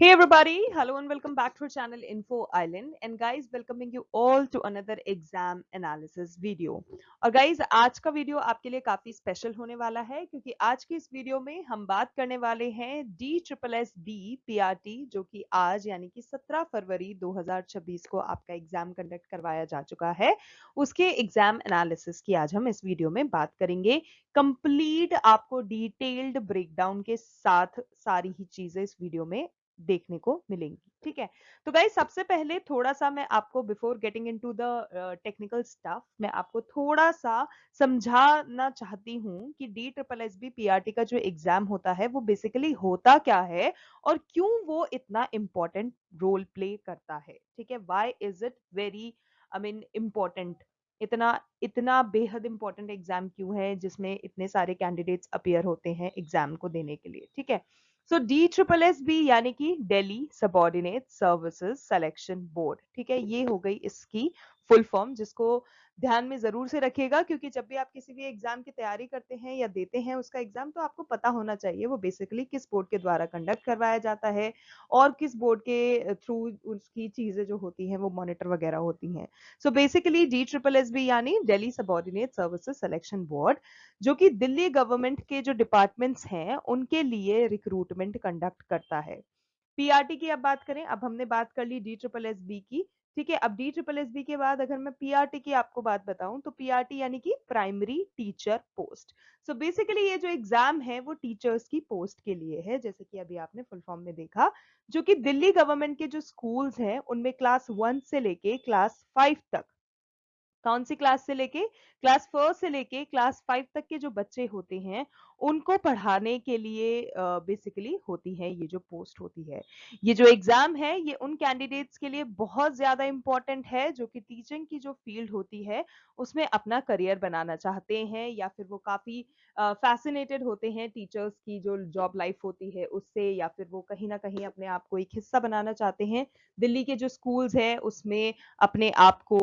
Hey everybody, hello and welcome back to our channel Info Island and guys welcoming you all to another exam analysis video। और guys आज का video आपके लिए काफी special होने वाला है क्योंकि आज की इस वीडियो में हम बात करने वाले हैं DSSB PRT जो कि आज यानी कि 17 फरवरी 2026 को आपका एग्जाम कंडक्ट करवाया जा चुका है। उसके एग्जाम एनालिसिस की आज हम इस वीडियो में बात करेंगे। कंप्लीट आपको डिटेल्ड ब्रेकडाउन के साथ सारी ही चीजें इस वीडियो में देखने को मिलेंगी। ठीक है, तो गाइस सबसे पहले थोड़ा सा मैं आपको before getting into the technical stuff मैं आपको थोड़ा सा समझाना चाहती हूँ कि DSSB PRT का जो एग्जाम होता है वो बेसिकली होता क्या है और क्यों वो इतना इम्पोर्टेंट रोल प्ले करता है। ठीक है, why is it very important, इतना इतना बेहद इंपॉर्टेंट एग्जाम क्यों है जिसमें इतने सारे कैंडिडेट्स अपीयर होते हैं एग्जाम को देने के लिए। ठीक है, सो DSSB यानी कि Delhi subordinate services selection board. ठीक है, ये हो गई इसकी फुल फॉर्म जिसको ध्यान में जरूर से रखिएगा क्योंकि जब भी आप किसी भी एग्जाम की तैयारी करते हैं या देते हैं उसका एग्जाम तो आपको पता होना चाहिए वो बेसिकली किस बोर्ड के द्वारा कंडक्ट करवाया जाता है और किस बोर्ड के थ्रू उसकी चीजें जो होती हैं वो मॉनिटर वगैरह होती हैं। सो बेसिकली DSSB यानी Delhi subordinate services selection board जो कि दिल्ली गवर्नमेंट के जो डिपार्टमेंट्स हैं उनके लिए रिक्रूटमेंट कंडक्ट करता है। पीआरटी की अब बात करें, अब हमने बात कर ली DSSB की। ठीक है, अब DSSB के बाद अगर मैं पीआरटी की आपको बात बताऊं तो पीआरटी यानी कि primary teacher post. So basically ये जो एग्जाम है वो टीचर्स की पोस्ट के लिए है, जैसे कि अभी आपने फुल फॉर्म में देखा, जो कि दिल्ली गवर्नमेंट के जो स्कूल्स हैं उनमें क्लास 1 से लेके क्लास 5 तक, कौन सी क्लास से लेके क्लास 1 से लेके क्लास 5 तक के जो बच्चे होते हैं उनको पढ़ाने के लिए बेसिकली होती है ये जो पोस्ट होती है। ये जो एग्जाम है ये उन कैंडिडेट्स के लिए बहुत ज्यादा इंपॉर्टेंट है जो कि टीचिंग की जो फील्ड होती है उसमें अपना करियर बनाना चाहते हैं या फिर वो काफी फैसिनेटेड होते हैं टीचर्स की जो जॉब लाइफ होती है उससे, या फिर वो कहीं ना कहीं अपने आप को एक हिस्सा बनाना चाहते हैं दिल्ली के जो स्कूल्स हैं उसमें अपने आप को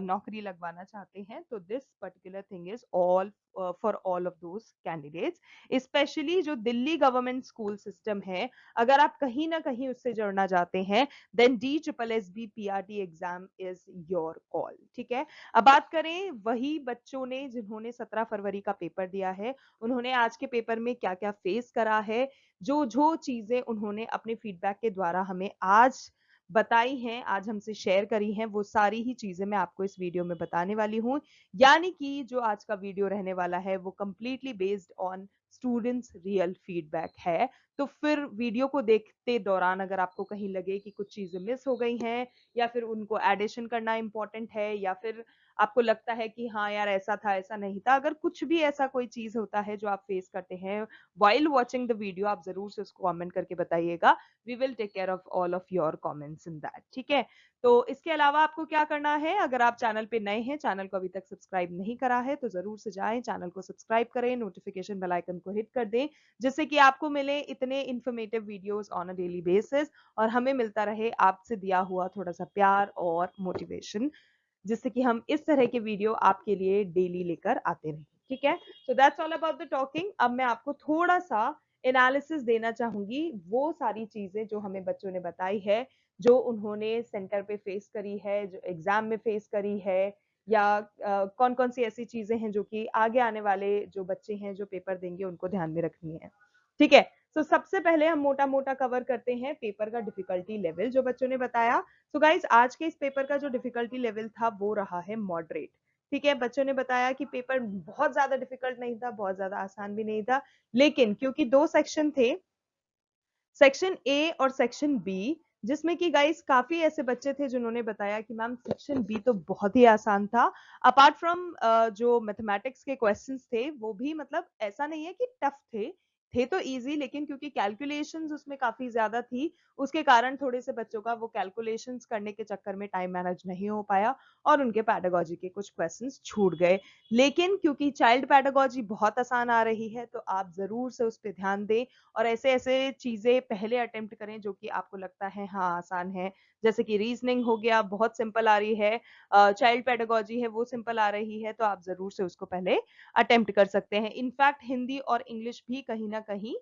नौकरी लगवाना चाहते हैं। तो this particular thing is all for all of those candidates, specially जो दिल्ली गवर्नमेंट स्कूल सिस्टम है, अगर आप कहीं ना कहीं उससे जुड़ना चाहते हैं then DSSB PRT exam is your call. ठीक है, अब बात करें वही बच्चों ने जिन्होंने 17 फरवरी का पेपर दिया है, उन्होंने आज के पेपर में क्या क्या फेस करा है, जो जो चीजें उन्होंने अपने फीडबैक के द्वारा हमें आज बताई हैं, आज हमसे शेयर करी हैं, वो सारी ही चीजें मैं आपको इस वीडियो में बताने वाली हूँ। यानी कि जो आज का वीडियो रहने वाला है वो completely based on students real feedback है। तो फिर वीडियो को देखते दौरान अगर आपको कहीं लगे कि कुछ चीजें मिस हो गई हैं या फिर उनको एडिशन करना इंपॉर्टेंट है या फिर आपको लगता है कि हाँ यार ऐसा था ऐसा नहीं था, अगर कुछ भी ऐसा कोई चीज होता है जो आप फेस करते हैं वाइल वॉचिंग द वीडियो, आप जरूर से उसको कमेंट करके बताइएगा। We will take care of all of your comments in that. ठीक है, तो इसके अलावा आपको क्या करना है, अगर आप चैनल पे नए हैं, चैनल को अभी तक सब्सक्राइब नहीं करा है तो जरूर से जाएं, चैनल को सब्सक्राइब करें, नोटिफिकेशन बेल आइकन को हिट कर दें जिससे कि आपको मिले इतने informative videos on a daily basis और हमें मिलता रहे आपसे दिया हुआ थोड़ा सा प्यार और मोटिवेशन, जिससे कि हम इस तरह के वीडियो आपके लिए डेली लेकर आते रहें। ठीक है, so that's all about the talking. अब मैं आपको थोड़ा सा एनालिसिस देना चाहूंगी वो सारी चीजें जो हमें बच्चों ने बताई है, जो उन्होंने सेंटर पे फेस करी है, जो एग्जाम में फेस करी है, या कौन कौन सी ऐसी चीजें हैं जो कि आगे आने वाले जो बच्चे हैं जो पेपर देंगे उनको ध्यान में रखनी है। ठीक है, तो सबसे पहले हम मोटा मोटा कवर करते हैं पेपर का डिफिकल्टी लेवल जो बच्चों ने बताया। तो गाइज आज के इस पेपर का जो डिफिकल्टी लेवल था वो रहा है मॉडरेट। ठीक है, बच्चों ने बताया कि पेपर बहुत ज्यादा डिफिकल्ट नहीं था, बहुत ज्यादा आसान भी नहीं था, लेकिन क्योंकि दो सेक्शन थे, सेक्शन ए और सेक्शन बी, जिसमें कि गाइस काफी ऐसे बच्चे थे जिन्होंने बताया कि मैम सेक्शन बी तो बहुत ही आसान था। अपार्ट फ्रॉम जो मैथमेटिक्स के क्वेश्चंस थे वो भी मतलब ऐसा नहीं है कि टफ थे तो इजी, लेकिन क्योंकि कैलकुलेशंस उसमें काफी ज्यादा थी उसके कारण थोड़े से बच्चों का वो कैलकुलेशंस करने के चक्कर में टाइम मैनेज नहीं हो पाया और उनके पैडागोजी के कुछ क्वेश्चंस छूट गए। लेकिन क्योंकि चाइल्ड पैडागोजी बहुत आसान आ रही है तो आप जरूर से उस पर ध्यान दें और ऐसे ऐसे चीजें पहले अटेम्प्ट करें जो कि आपको लगता है हाँ आसान है, जैसे कि रीजनिंग हो गया बहुत सिंपल आ रही है, चाइल्ड पेडागोजी है वो सिंपल आ रही है, तो आप जरूर से उसको पहले अटेम्प्ट कर सकते हैं। इनफैक्ट हिंदी और इंग्लिश भी कहीं ना कहीं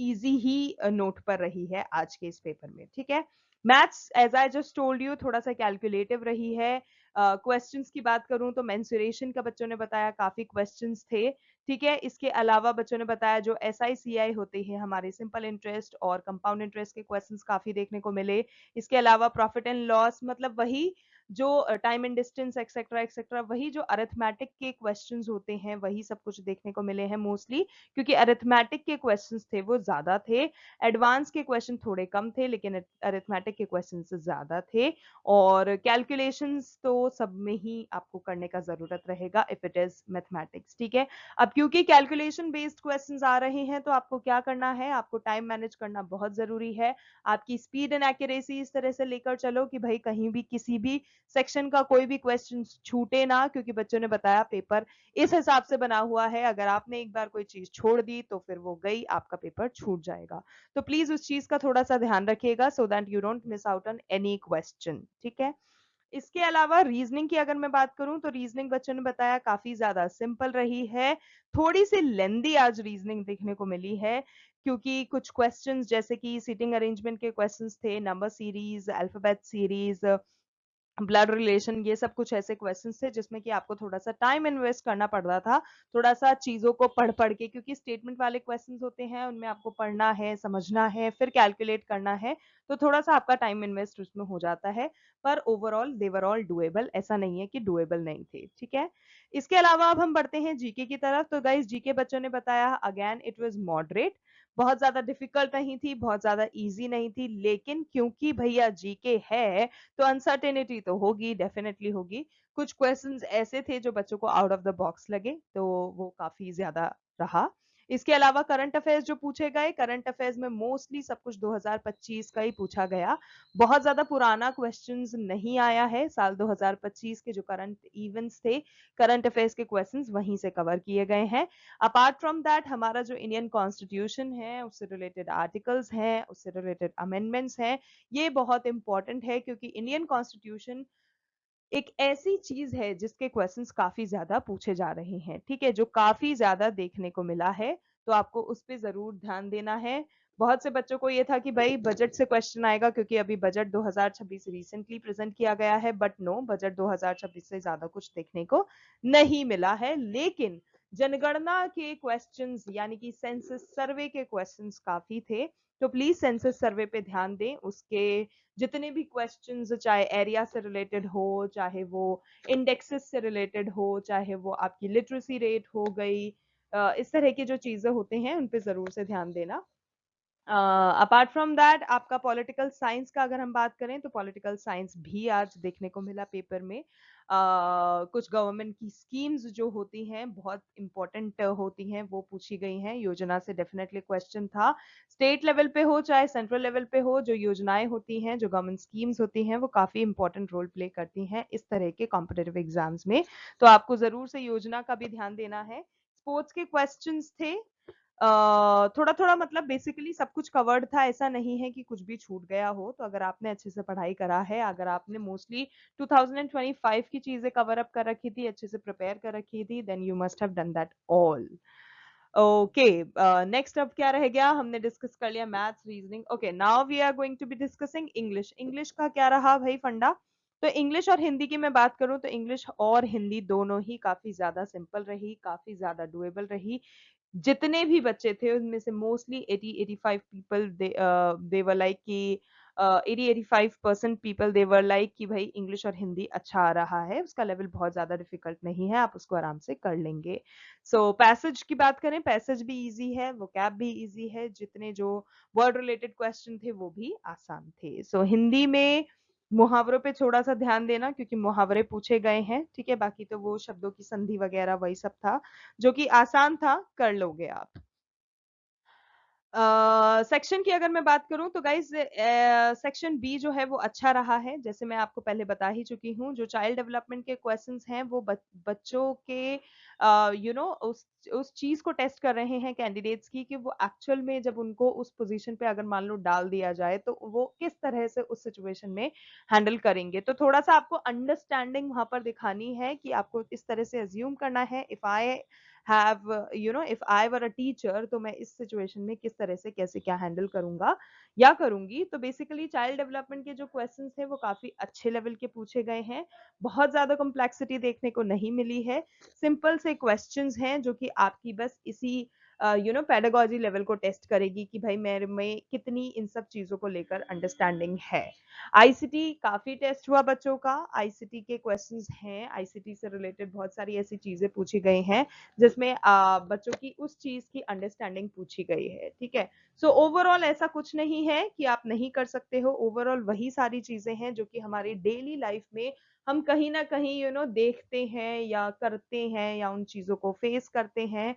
इजी ही नोट पर रही है आज के इस पेपर में, ठीक है। Maths as I just told you थोड़ा सा कैलकुलेटिव रही है। क्वेश्चंस की बात करूं तो मेंसुरेशन का बच्चों ने बताया काफी क्वेश्चंस थे, ठीक है। इसके अलावा बच्चों ने बताया जो SICI होते हैं हमारे सिंपल इंटरेस्ट और कंपाउंड इंटरेस्ट के क्वेश्चंस काफी देखने को मिले। इसके अलावा प्रॉफिट एंड लॉस मतलब वही जो time and distance etcetera etcetera, वही जो अरिथमेटिक के क्वेश्चंस होते हैं वही सब कुछ देखने को मिले हैं मोस्टली, क्योंकि अरिथमेटिक के क्वेश्चंस थे वो ज्यादा थे। एडवांस के क्वेश्चन थोड़े कम थे लेकिन अरिथमेटिक के क्वेश्चन ज्यादा थे। और कैलकुलेशंस तो सब में ही आपको करने का जरूरत रहेगा इफ इट इज मैथमेटिक्स, ठीक है। अब क्योंकि कैलकुलेशन बेस्ड क्वेश्चंस आ रहे हैं तो आपको क्या करना है, आपको टाइम मैनेज करना बहुत जरूरी है। आपकी स्पीड एंड एक्यूरेसी इस तरह से लेकर चलो कि भाई कहीं भी किसी भी सेक्शन का कोई भी क्वेश्चन छूटे ना, क्योंकि बच्चों ने बताया पेपर इस हिसाब से बना हुआ है, अगर आपने एक बार कोई चीज छोड़ दी तो फिर वो गई, आपका पेपर छूट जाएगा। तो प्लीज उस चीज का थोड़ा सा ध्यान रखिएगा so that you don't miss out on any question, ठीक है। इसके अलावा रीजनिंग की अगर मैं बात करूं तो रीजनिंग बच्चों ने बताया काफी ज्यादा सिंपल रही है। थोड़ी सी लेंदी आज रीजनिंग देखने को मिली है, क्योंकि कुछ क्वेश्चंस जैसे कि सीटिंग अरेंजमेंट के क्वेश्चंस थे, number series, alphabet series, blood relation, ये सब कुछ ऐसे क्वेश्चंस थे जिसमें कि आपको थोड़ा सा टाइम इन्वेस्ट करना पड़ रहा था, थोड़ा सा चीजों को पढ़ पढ़ के, क्योंकि स्टेटमेंट वाले क्वेश्चंस होते हैं उनमें आपको पढ़ना है, समझना है, फिर कैलकुलेट करना है, तो थोड़ा सा आपका टाइम इन्वेस्ट उसमें हो जाता है। पर ओवरऑल देवर ऑल डुएबल, ऐसा नहीं है कि डुएबल नहीं थे, ठीक है। इसके अलावा अब हम बढ़ते हैं जीके की तरफ। तो गाइस जीके बच्चों ने बताया अगेन इट वाज मॉडरेट, बहुत ज्यादा डिफिकल्ट नहीं थी, बहुत ज्यादा इजी नहीं थी, लेकिन क्योंकि भैया जीके है तो अनसर्टेनिटी तो होगी, डेफिनेटली होगी। कुछ क्वेश्चंस ऐसे थे जो बच्चों को आउट ऑफ द बॉक्स लगे, तो वो काफी ज्यादा रहा। इसके अलावा करंट अफेयर्स जो पूछे गए, करंट अफेयर्स में मोस्टली सब कुछ 2025 का ही पूछा गया, बहुत ज्यादा पुराना क्वेश्चंस नहीं आया है। साल 2025 के जो करंट इवेंट्स थे, करंट अफेयर्स के क्वेश्चंस वहीं से कवर किए गए हैं। अपार्ट फ्रॉम दैट हमारा जो इंडियन कॉन्स्टिट्यूशन है उससे रिलेटेड आर्टिकल्स हैं, उससे रिलेटेड अमेंडमेंट्स हैं, ये बहुत इंपॉर्टेंट है, क्योंकि इंडियन कॉन्स्टिट्यूशन एक ऐसी चीज है जिसके क्वेश्चंस काफी ज्यादा पूछे जा रहे हैं, ठीक है, जो काफी ज्यादा देखने को मिला है, तो आपको उस पर जरूर ध्यान देना है। बहुत से बच्चों को ये था कि भाई बजट से क्वेश्चन आएगा, क्योंकि अभी बजट 2026 रिसेंटली प्रेजेंट किया गया है, बट नो, बजट 2026 से ज्यादा कुछ देखने को नहीं मिला है। लेकिन जनगणना के क्वेश्चंस यानी कि सेंसस सर्वे के क्वेश्चंस काफी थे, तो प्लीज सेंसस सर्वे पे ध्यान दें। उसके जितने भी क्वेश्चंस, चाहे एरिया से रिलेटेड हो, चाहे वो इंडेक्सेस से रिलेटेड हो, चाहे वो आपकी लिटरेसी रेट हो गई, इस तरह की जो चीजें होते हैं उन पे जरूर से ध्यान देना। अपार्ट फ्रॉम दैट आपका पॉलिटिकल साइंस का अगर हम बात करें तो पॉलिटिकल साइंस भी आज देखने को मिला पेपर में। कुछ गवर्नमेंट की स्कीम्स जो होती हैं बहुत इंपॉर्टेंट होती हैं वो पूछी गई हैं, योजना से डेफिनेटली क्वेश्चन था। स्टेट लेवल पे हो चाहे सेंट्रल लेवल पे हो, जो योजनाएं होती हैं, जो गवर्नमेंट स्कीम्स होती हैं, वो काफी इंपॉर्टेंट रोल प्ले करती हैं इस तरह के कॉम्पिटेटिव एग्जाम्स में, तो आपको जरूर से योजना का भी ध्यान देना है। स्पोर्ट्स के क्वेश्चंस थे, थोड़ा थोड़ा, मतलब बेसिकली सब कुछ कवर्ड था, ऐसा नहीं है कि कुछ भी छूट गया हो। तो अगर आपने अच्छे से पढ़ाई करा है, अगर आपने मोस्टली 2025 की चीजें कवर अप कर रखी थी, अच्छे से प्रिपेयर कर रखी थी, then you must have done that all. Okay, next अब क्या रह गया, हमने डिस्कस कर लिया maths, reasoning. Okay, now we are going to be discussing English. English का क्या रहा भाई फंडा। तो इंग्लिश और हिंदी की मैं बात करूं तो इंग्लिश और हिंदी दोनों ही काफी ज्यादा सिंपल रही, काफी ज्यादा डुएबल रही। जितने भी बच्चे थे उनमें से mostly 80-85 people they were like कि 80-85% पीपल दे वर लाइक कि भाई इंग्लिश और हिंदी अच्छा आ रहा है, उसका लेवल बहुत ज्यादा डिफिकल्ट नहीं है, आप उसको आराम से कर लेंगे। सो पैसेज की बात करें, पैसेज भी इजी है, वोकैब भी इजी है, जितने जो वर्ड रिलेटेड क्वेश्चन थे वो भी आसान थे। सो हिंदी में मुहावरों पे थोड़ा सा ध्यान देना, क्योंकि मुहावरे पूछे गए हैं, ठीक है, बाकी तो वो शब्दों की संधि वगैरह वही सब था जो कि आसान था, कर लोगे आप। सेक्शन की अगर मैं बात करूं तो गाइज सेक्शन बी जो है वो अच्छा रहा है, जैसे मैं आपको पहले बता ही चुकी हूँ। जो चाइल्ड डेवलपमेंट के क्वेश्चंस हैं वो बच्चों के उस चीज को टेस्ट कर रहे हैं कैंडिडेट्स की, कि वो एक्चुअल में जब उनको उस पोजीशन पे अगर मान लो डाल दिया जाए तो वो किस तरह से उस सिचुएशन में हैंडल करेंगे। तो थोड़ा सा आपको अंडरस्टैंडिंग वहां पर दिखानी है कि आपको इस तरह से अज्यूम करना है, if I have if I were a teacher तो मैं इस सिचुएशन में किस तरह से कैसे क्या हैंडल करूंगा या करूंगी। तो बेसिकली चाइल्ड डेवलपमेंट के जो क्वेश्चंस थे वो काफी अच्छे लेवल के पूछे गए हैं, बहुत ज्यादा कॉम्प्लेक्सिटी देखने को नहीं मिली है। सिंपल से क्वेश्चंस हैं जो कि आपकी बस इसी पेडागोजी लेवल को टेस्ट करेगी कि भाई मेरे में कितनी इन सब चीजों को लेकर अंडरस्टैंडिंग है। आईसीटी काफी टेस्ट हुआ बच्चों का, आईसीटी के क्वेश्चंस हैं, आईसीटी से रिलेटेड बहुत सारी ऐसी चीजें पूछी गई हैं जिसमें बच्चों की उस चीज की अंडरस्टैंडिंग पूछी गई है। ठीक है, सो ओवरऑल ऐसा कुछ नहीं है कि आप नहीं कर सकते हो, ओवरऑल वही सारी चीजें हैं जो कि हमारी डेली लाइफ में हम कहीं ना कहीं देखते हैं या करते हैं या उन चीजों को फेस करते हैं।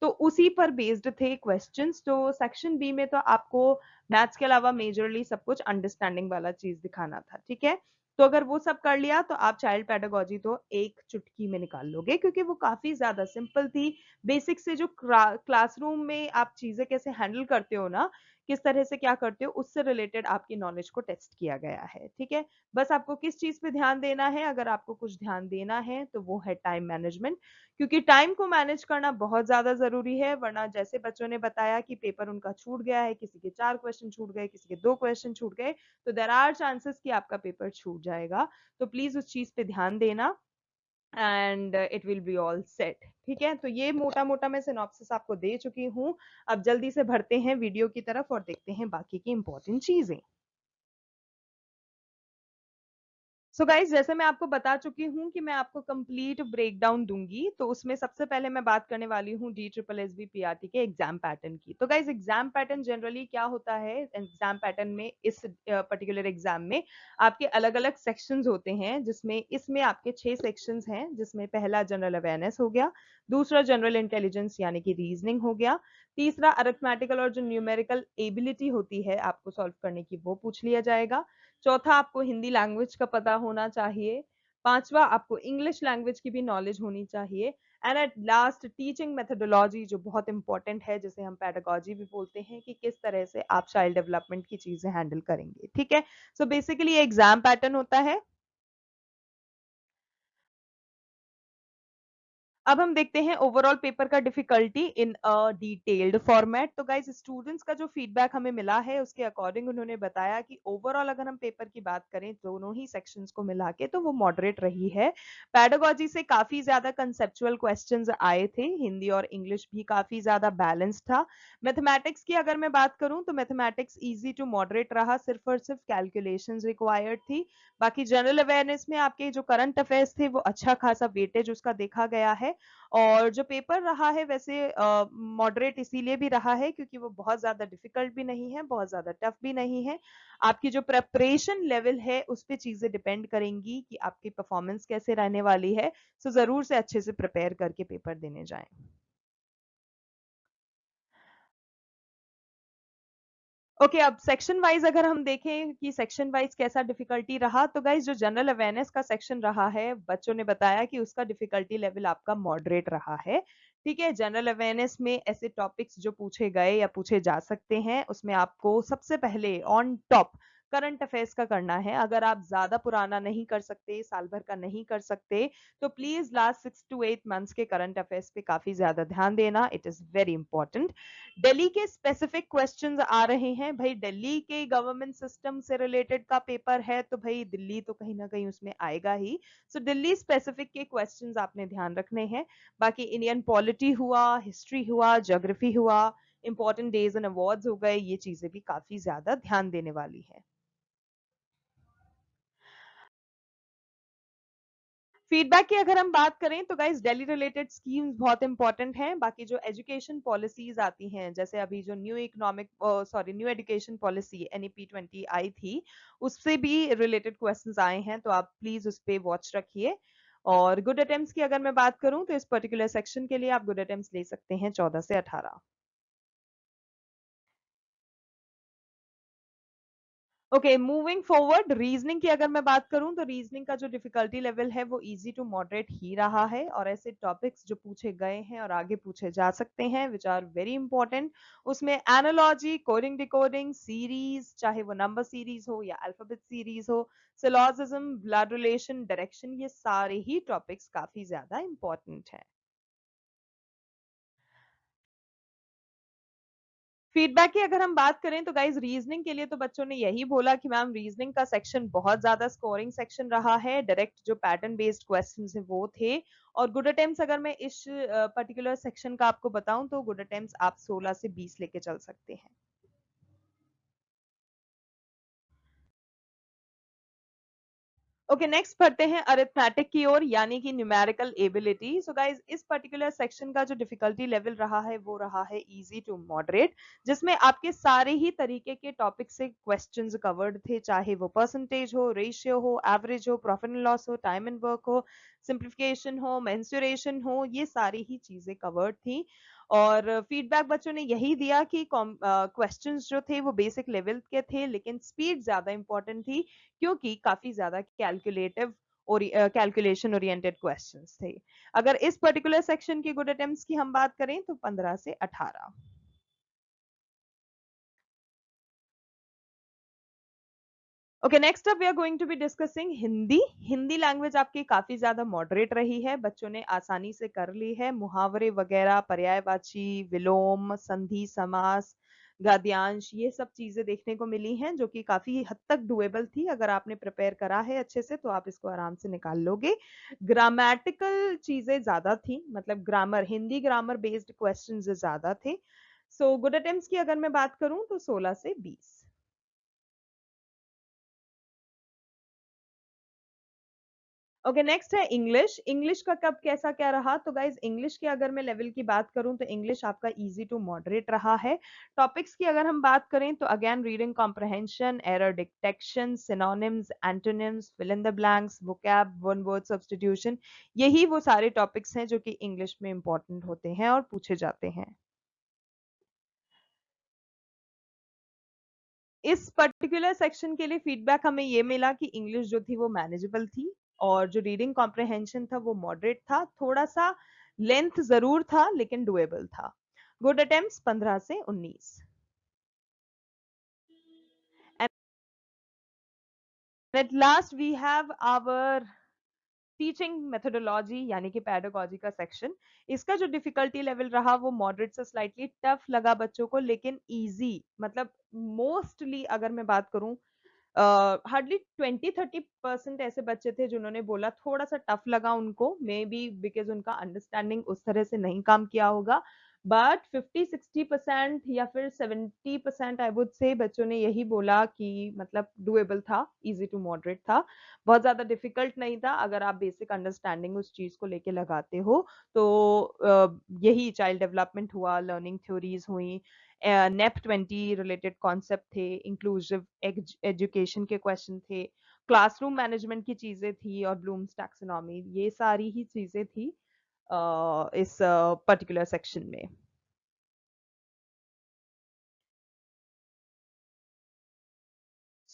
तो उसी पर बेस्ड थे क्वेश्चंस। तो सेक्शन बी में तो आपको मैथ्स के अलावा मेजरली सब कुछ अंडरस्टैंडिंग वाला चीज दिखाना था। ठीक है, तो अगर वो सब कर लिया तो आप चाइल्ड पेडागोजी तो एक चुटकी में निकाल लोगे, क्योंकि वो काफी ज्यादा सिंपल थी। बेसिक से जो क्लासरूम में आप चीजें कैसे हैंडल करते हो ना, किस तरह से क्या करते हो, उससे रिलेटेड आपकी नॉलेज को टेस्ट किया गया है। ठीक है, बस आपको किस चीज पे ध्यान देना है, अगर आपको कुछ ध्यान देना है तो वो है टाइम मैनेजमेंट, क्योंकि टाइम को मैनेज करना बहुत ज्यादा जरूरी है। वरना जैसे बच्चों ने बताया कि पेपर उनका छूट गया है, किसी के 4 क्वेश्चन छूट गए, किसी के 2 क्वेश्चन छूट गए, तो देर आर चांसेस कि आपका पेपर छूट जाएगा। तो प्लीज उस चीज पे ध्यान देना and it will be all set. ठीक है, तो ये मोटा मोटा मैं सिनॉप्सिस आपको दे चुकी हूँ। अब जल्दी से भरते हैं वीडियो की तरफ और देखते हैं बाकी की इंपॉर्टेंट चीजें। सो गाइज, जैसे मैं आपको बता चुकी हूँ कि मैं आपको कंप्लीट ब्रेकडाउन दूंगी, तो उसमें सबसे पहले मैं बात करने वाली हूँ D triple S B PRT के एग्जाम पैटर्न की। तो गाइज, एग्जाम पैटर्न जनरली क्या होता है, एग्जाम पैटर्न में इस पर्टिकुलर एग्जाम में आपके अलग अलग सेक्शंस होते हैं, जिसमें इसमें आपके 6 सेक्शंस हैं, जिसमें पहला जनरल अवेयरनेस हो गया, दूसरा जनरल इंटेलिजेंस यानी कि रीजनिंग हो गया, तीसरा अरिथमेटिकल और जो न्यूमेरिकल एबिलिटी होती है आपको सॉल्व करने की वो पूछ लिया जाएगा, चौथा आपको हिंदी लैंग्वेज का पता होना चाहिए, पांचवा आपको इंग्लिश लैंग्वेज की भी नॉलेज होनी चाहिए, and at last teaching methodology जो बहुत इंपॉर्टेंट है, जिसे हम पेडागोजी भी बोलते हैं, कि किस तरह से आप चाइल्ड डेवलपमेंट की चीजें हैंडल करेंगे। ठीक है, सो बेसिकली ये एग्जाम पैटर्न होता है। अब हम देखते हैं ओवरऑल पेपर का difficulty in a detailed format. तो गाइस, स्टूडेंट्स का जो फीडबैक हमें मिला है उसके अकॉर्डिंग उन्होंने बताया कि ओवरऑल अगर हम पेपर की बात करें दोनों ही सेक्शंस को मिला के, तो वो मॉडरेट रही है। पैडागोजी से काफी ज्यादा कंसेप्चुअल क्वेश्चंस आए थे, हिंदी और इंग्लिश भी काफी ज्यादा बैलेंस था। मैथमेटिक्स की अगर मैं बात करूं तो मैथमेटिक्स इजी टू मॉडरेट रहा, सिर्फ और सिर्फ कैलकुलेशंस रिक्वायर्ड थी। बाकी जनरल अवेयरनेस में आपके जो करंट अफेयर्स थे वो अच्छा खासा वेटेज उसका देखा गया है। और जो पेपर रहा है वैसे मॉडरेट इसीलिए भी रहा है क्योंकि वो बहुत ज्यादा डिफिकल्ट भी नहीं है, बहुत ज्यादा टफ भी नहीं है। आपकी जो प्रेपरेशन लेवल है उस पर चीजें डिपेंड करेंगी कि आपकी परफॉर्मेंस कैसे रहने वाली है। सो जरूर से अच्छे से प्रिपेयर करके पेपर देने जाएं। ओके, अब सेक्शन वाइज अगर हम देखें कि सेक्शन वाइज कैसा डिफिकल्टी रहा, तो गाइज जो जनरल अवेयरनेस का सेक्शन रहा है, बच्चों ने बताया कि उसका डिफिकल्टी लेवल आपका मॉडरेट रहा है। ठीक है, जनरल अवेयरनेस में ऐसे टॉपिक्स जो पूछे गए या पूछे जा सकते हैं, उसमें आपको सबसे पहले ऑन टॉप करंट अफेयर्स का करना है। अगर आप ज्यादा पुराना नहीं कर सकते, साल भर का नहीं कर सकते, तो प्लीज लास्ट 6 to 8 मंथ्स के करंट अफेयर्स पे काफी ज्यादा ध्यान देना, it is very important. Delhi के स्पेसिफिक क्वेश्चंस आ रहे हैं, भाई दिल्ली के गवर्नमेंट सिस्टम से रिलेटेड का पेपर है, तो भाई दिल्ली तो कहीं ना कहीं उसमें आएगा ही। सो दिल्ली स्पेसिफिक के क्वेश्चंस आपने ध्यान रखने हैं। बाकी इंडियन पॉलिटी हुआ, हिस्ट्री हुआ, ज्योग्राफी हुआ, इंपॉर्टेंट डेज एंड अवार्ड्स हो गए, ये चीजें भी काफी ज्यादा ध्यान देने वाली है। फीडबैक की अगर हम बात करें तो गाइस, दिल्ली रिलेटेड स्कीम्स बहुत इंपॉर्टेंट हैं। बाकी जो एजुकेशन पॉलिसीज आती हैं, जैसे अभी जो न्यू एजुकेशन पॉलिसी NEP 20 आई थी, उससे भी रिलेटेड क्वेश्चंस आए हैं, तो आप प्लीज उस पे वॉच रखिए। और गुड अटेम्प्ट्स की अगर मैं बात करूं तो इस पर्टिकुलर सेक्शन के लिए आप गुड अटेम्प्ट्स ले सकते हैं 14 से 18। ओके, मूविंग फॉरवर्ड, रीजनिंग की अगर मैं बात करूं तो रीजनिंग का जो डिफिकल्टी लेवल है वो इजी टू मॉडरेट ही रहा है, और ऐसे टॉपिक्स जो पूछे गए हैं और आगे पूछे जा सकते हैं विच आर वेरी इंपॉर्टेंट, उसमें एनालॉजी, कोडिंग, डिकोडिंग, सीरीज, चाहे वो नंबर सीरीज हो या अल्फाबेट सीरीज हो, सिलॉजिज्म, ब्लड रिलेशन, डायरेक्शन, ये सारे ही टॉपिक्स काफी ज्यादा इंपॉर्टेंट हैं। फीडबैक की अगर हम बात करें तो गाइज रीजनिंग के लिए तो बच्चों ने यही बोला कि मैम रीजनिंग का सेक्शन बहुत ज्यादा स्कोरिंग सेक्शन रहा है, डायरेक्ट जो पैटर्न बेस्ड क्वेश्चंस है वो थे। और गुड अटेम्प्ट्स अगर मैं इस पर्टिकुलर सेक्शन का आपको बताऊं तो गुड अटेम्प्ट्स आप 16 से 20 लेके चल सकते हैं। ओके, नेक्स्ट बढ़ते हैं अरिथमेटिक की ओर, यानी कि न्यूमेरिकल एबिलिटी। सो गाइज इस पर्टिकुलर सेक्शन का जो डिफिकल्टी लेवल रहा है वो रहा है इजी टू मॉडरेट, जिसमें आपके सारे ही तरीके के टॉपिक से क्वेश्चंस कवर्ड थे, चाहे वो परसेंटेज हो, रेशियो हो, एवरेज हो, प्रॉफिट एंड लॉस हो, टाइम एंड वर्क हो, सिंप्लीफिकेशन हो, मेंसुरेशन हो, ये सारी ही चीजें कवर्ड थी। और फीडबैक बच्चों ने यही दिया कि क्वेश्चंस जो थे वो बेसिक लेवल के थे, लेकिन स्पीड ज्यादा इंपॉर्टेंट थी, क्योंकि काफी ज्यादा कैलकुलेटिव और कैलकुलेशन ओरिएंटेड क्वेश्चंस थे। अगर इस पर्टिकुलर सेक्शन की गुड अटेम्प्ट्स की हम बात करें तो 15 से 18। Okay, next up we are going to be discussing Hindi. Hindi language आपकी काफी ज्यादा मॉडरेट रही है, बच्चों ने आसानी से कर ली है। मुहावरे वगैरह, पर्यायवाची, विलोम, संधि, समास, गद्यांश, ये सब चीजें देखने को मिली हैं जो कि काफी हद तक डुएबल थी। अगर आपने प्रिपेयर करा है अच्छे से तो आप इसको आराम से निकाल लोगे। ग्रामेटिकल चीजें ज्यादा थी, मतलब grammar, Hindi grammar based question ज्यादा थे। सो गुड अटेम्प्ट्स की अगर मैं बात करूं तो 16 से 20। ओके, नेक्स्ट है इंग्लिश। इंग्लिश का कब कैसा क्या रहा, तो गाइज इंग्लिश की अगर मैं लेवल की बात करूं तो इंग्लिश आपका इजी टू मॉडरेट रहा है। टॉपिक्स की अगर हम बात करें तो again reading comprehension, error detection, synonyms, antonyms, fill in the blanks, vocab, one word substitution, यही वो सारे टॉपिक्स हैं जो कि इंग्लिश में इंपॉर्टेंट होते हैं और पूछे जाते हैं। इस पर्टिकुलर सेक्शन के लिए फीडबैक हमें ये मिला कि इंग्लिश जो थी वो मैनेजेबल थी, और जो रीडिंग कॉम्प्रहेंशन था वो मॉडरेट था, थोड़ा सा लेंथ जरूर था लेकिन डुएबल था। गुड अटेम्प्ट्स 15 से 19। And at last we have our teaching methodology यानी कि पैडागॉजी का सेक्शन। इसका जो डिफिकल्टी लेवल रहा वो मॉडरेट से स्लाइटली टफ लगा बच्चों को, लेकिन इजी, मतलब मोस्टली अगर मैं बात करूं हार्डली 20-30% ऐसे बच्चे थे जिन्होंने बोला थोड़ा सा टफ लगा उनको, मे बी बिकॉज उनका अंडरस्टैंडिंग उस तरह से नहीं काम किया होगा। बट 50-60% या फिर 70% आई वुड से बच्चों ने यही बोला कि मतलब डुएबल था, इजी टू मॉडरेट था, बहुत ज्यादा डिफिकल्ट नहीं था। अगर आप बेसिक अंडरस्टैंडिंग उस चीज को लेके लगाते हो तो यही चाइल्ड डेवलपमेंट हुआ, लर्निंग थ्योरीज हुई, नेप 20 रिलेटेड कॉन्सेप्ट थे, इंक्लूसिव एजुकेशन के क्वेश्चन थे, क्लासरूम मैनेजमेंट की चीजें थी, और ब्लूम्स टैक्सोनॉमी, ये सारी ही चीजें थी इस पर्टिकुलर सेक्शन में।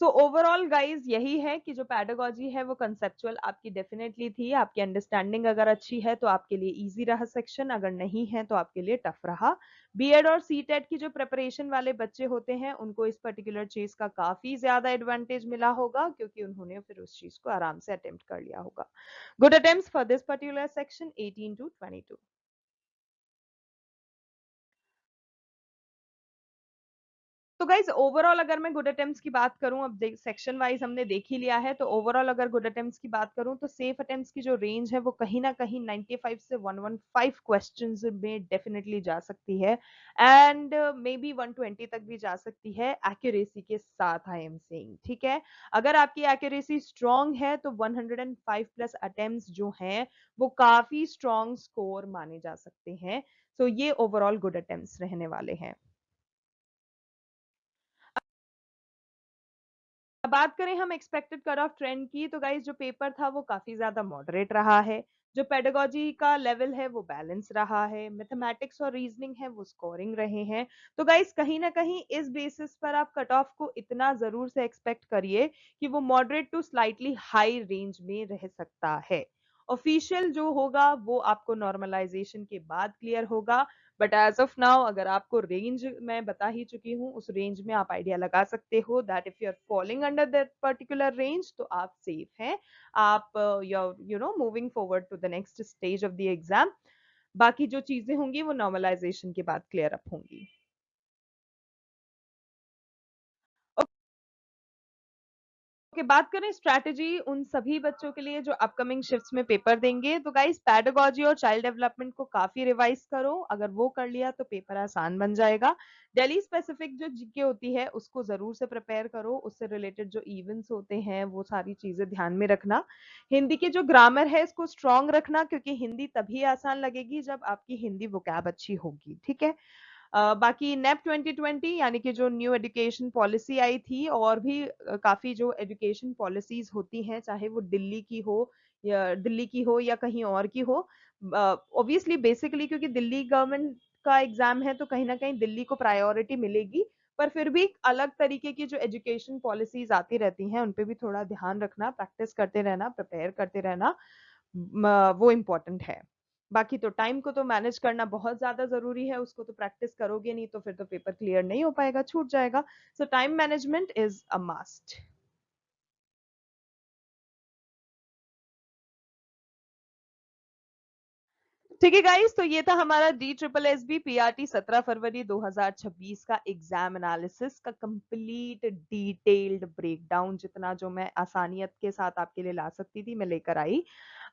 सो ओवरऑल गाइज यही है कि जो पैडागॉजी है वो कंसेप्चुअल आपकी डेफिनेटली थी, आपकी अंडरस्टैंडिंग अगर अच्छी है तो आपके लिए इजी रहा सेक्शन, अगर नहीं है तो आपके लिए टफ रहा। बीएड और सीटेट की जो प्रिपरेशन वाले बच्चे होते हैं उनको इस पर्टिकुलर चीज का काफी ज्यादा एडवांटेज मिला होगा, क्योंकि उन्होंने फिर उस चीज को आराम से अटेम्प्ट कर लिया होगा। Good attempts for this particular section 18 to 22। तो गाइज ओवरऑल अगर मैं गुड अटेम्प्ट्स की बात करूं, अब सेक्शन वाइज हमने देख ही लिया है, तो ओवरऑल अगर गुड अटेम्प्ट्स की बात करूं तो सेफ अटेम्प्ट्स की जो रेंज है वो कहीं ना कहीं 95 से 115 क्वेश्चंस में डेफिनेटली जा सकती है, एंड मे बी 120 तक भी जा सकती है एक्यूरेसी के साथ, आई एम सेइंग, ठीक है। अगर आपकी एक्यूरेसी स्ट्रांग है तो 105 प्लस अटेम्प्ट्स जो हैं वो काफी स्ट्रांग स्कोर माने जा सकते हैं। सो ये ओवरऑल गुड अटेम्प्ट्स रहने वाले हैं। अब बात करें हम एक्सपेक्टेड कट ऑफ ट्रेंड की, तो गाइस जो पेपर था वो काफी ज्यादा मॉडरेट रहा है। जो पेडागोजी का लेवल है वो बैलेंस रहा है, मैथमेटिक्स और रीजनिंग है वो स्कोरिंग रहे हैं। तो गाइस कहीं ना कहीं इस बेसिस पर आप कट ऑफ को इतना जरूर से एक्सपेक्ट करिए कि वो moderate to slightly high range में रह सकता है। ऑफिशियल जो होगा वो आपको नॉर्मलाइजेशन के बाद क्लियर होगा, बट एज ऑफ नाउ अगर आपको रेंज मैं बता ही चुकी हूँ, उस रेंज में आप आइडिया लगा सकते हो that if you are following under that particular range तो आप सेफ हैं। आप you know moving forward to the next stage of the exam. बाकी जो चीजें होंगी वो नॉर्मलाइजेशन के बाद क्लियर अप होंगी। ओके, बात करें स्ट्रैटेजी उन सभी बच्चों के लिए जो अपकमिंग शिफ्ट्स में पेपर देंगे, तो गाइस पैडागोजी और चाइल्ड डेवलपमेंट को काफी रिवाइज करो। अगर वो कर लिया तो पेपर आसान बन जाएगा। दिल्ली स्पेसिफिक जो जीके होती है उसको जरूर से प्रिपेयर करो। उससे रिलेटेड जो इवेंट्स होते हैं वो सारी चीजें ध्यान में रखना। हिंदी की जो ग्रामर है इसको स्ट्रांग रखना, क्योंकि हिंदी तभी आसान लगेगी जब आपकी हिंदी वोकैब अच्छी होगी। ठीक है। बाकी नेप 2020 यानी कि जो न्यू एजुकेशन पॉलिसी आई थी, और भी काफी जो एजुकेशन पॉलिसीज होती हैं, चाहे वो दिल्ली की हो या कहीं और की हो। ऑब्वियसली बेसिकली क्योंकि दिल्ली गवर्नमेंट का एग्जाम है तो कहीं ना कहीं दिल्ली को प्रायोरिटी मिलेगी। पर फिर भी अलग तरीके की जो एजुकेशन पॉलिसीज आती रहती हैं उन पे भी थोड़ा ध्यान रखना, प्रैक्टिस करते रहना, प्रिपेयर करते रहना, वो इम्पोर्टेंट है। बाकी तो टाइम को तो मैनेज करना बहुत ज्यादा जरूरी है, उसको तो प्रैक्टिस करोगे नहीं तो फिर तो पेपर क्लियर नहीं हो पाएगा, छूट जाएगा। सो time management is a must. ठीक है गाइस, तो ये था हमारा DSSB PRT 17 फरवरी 2026 का एग्जाम एनालिसिस का कंप्लीट डिटेल्ड ब्रेकडाउन। जितना जो मैं आसानियत के साथ आपके लिए ला सकती थी मैं लेकर आई।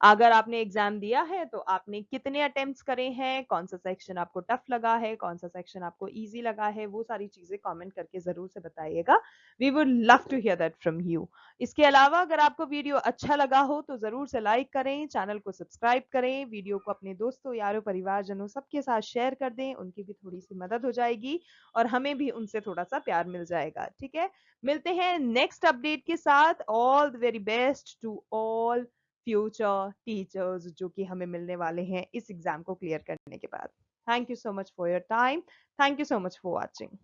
अगर आपने एग्जाम दिया है तो आपने कितने अटेम्प्ट्स करे हैं, कौन सा सेक्शन आपको टफ लगा है, कौन सा सेक्शन आपको इजी लगा है, वो सारी चीजें कमेंट करके जरूर से बताइएगा। We would love to hear that from you. इसके अलावा अगर आपको वीडियो अच्छा लगा हो तो जरूर से लाइक करें, चैनल को सब्सक्राइब करें, वीडियो को अपने दोस्तों यारों परिवारजनों सबके साथ शेयर कर दें, उनकी भी थोड़ी सी मदद हो जाएगी और हमें भी उनसे थोड़ा सा प्यार मिल जाएगा। ठीक है, मिलते हैं नेक्स्ट अपडेट के साथ। All the very best to all future teachers जो कि हमें मिलने वाले हैं इस एग्जाम को क्लियर करने के बाद। Thank you so much for your time. Thank you so much for watching.